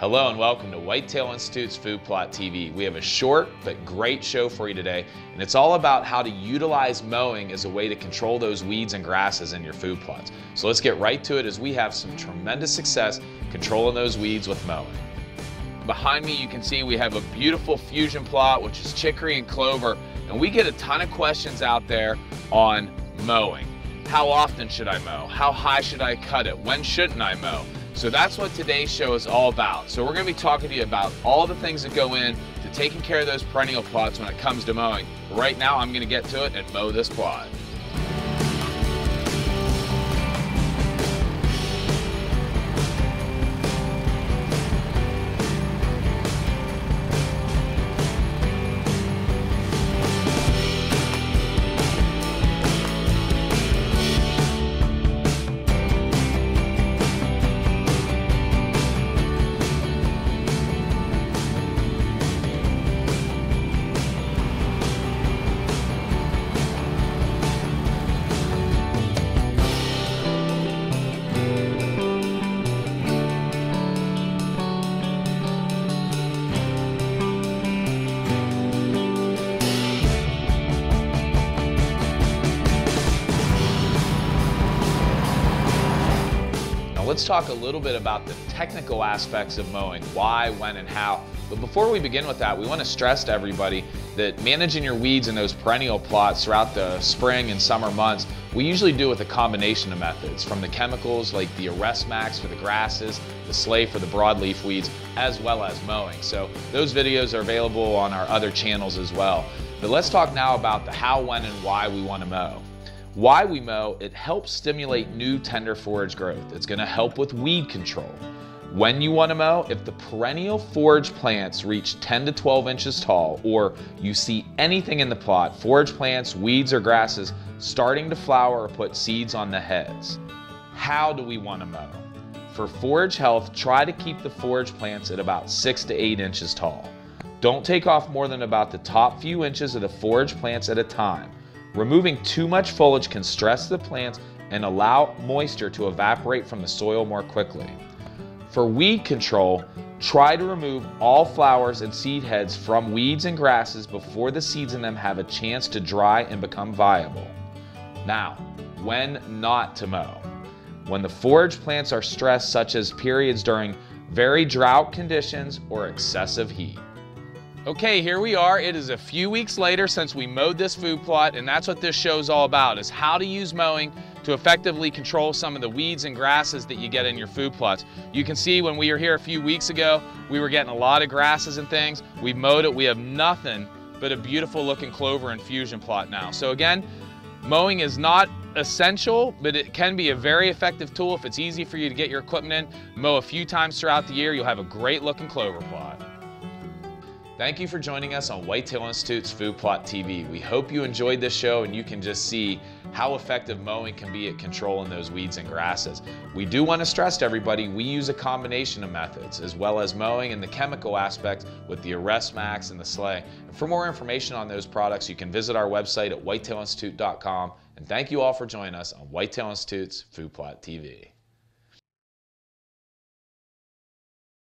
Hello and welcome to Whitetail Institute's Food Plot TV. We have a short but great show for you today, and it's all about how to utilize mowing as a way to control those weeds and grasses in your food plots. So let's get right to it as we have some tremendous success controlling those weeds with mowing. Behind me you can see we have a beautiful fusion plot, which is chicory and clover, and we get a ton of questions out there on mowing. How often should I mow? How high should I cut it? When shouldn't I mow? So that's what today's show is all about. So we're going to be talking to you about all the things that go in to taking care of those perennial plots when it comes to mowing. Right now I'm going to get to it and mow this plot. Let's talk a little bit about the technical aspects of mowing, why, when, and how. But before we begin with that, we want to stress to everybody that managing your weeds in those perennial plots throughout the spring and summer months, we usually do with a combination of methods, from the chemicals like the Arrest Max for the grasses, the Slay for the broadleaf weeds, as well as mowing. So those videos are available on our other channels as well. But let's talk now about the how, when, and why we want to mow. Why we mow: it helps stimulate new tender forage growth. It's going to help with weed control. When you want to mow: if the perennial forage plants reach 10 to 12 inches tall, or you see anything in the plot, forage plants, weeds, or grasses starting to flower or put seeds on the heads. How do we want to mow? For forage health, try to keep the forage plants at about 6 to 8 inches tall. Don't take off more than about the top few inches of the forage plants at a time. Removing too much foliage can stress the plants and allow moisture to evaporate from the soil more quickly. For weed control, try to remove all flowers and seed heads from weeds and grasses before the seeds in them have a chance to dry and become viable. Now, when not to mow. When the forage plants are stressed, such as periods during very drought conditions or excessive heat. Okay, here we are. It is a few weeks later since we mowed this food plot, and that's what this show is all about, is how to use mowing to effectively control some of the weeds and grasses that you get in your food plots. You can see when we were here a few weeks ago, we were getting a lot of grasses and things. We mowed it. We have nothing but a beautiful looking clover and fusion plot now. So again, mowing is not essential, but it can be a very effective tool if it's easy for you to get your equipment in. Mow a few times throughout the year, you'll have a great looking clover plot. Thank you for joining us on Whitetail Institute's Food Plot TV. We hope you enjoyed this show and you can just see how effective mowing can be at controlling those weeds and grasses. We do want to stress to everybody, we use a combination of methods, as well as mowing and the chemical aspect with the Arrest Max and the Slay. And for more information on those products, you can visit our website at whitetailinstitute.com. And thank you all for joining us on Whitetail Institute's Food Plot TV.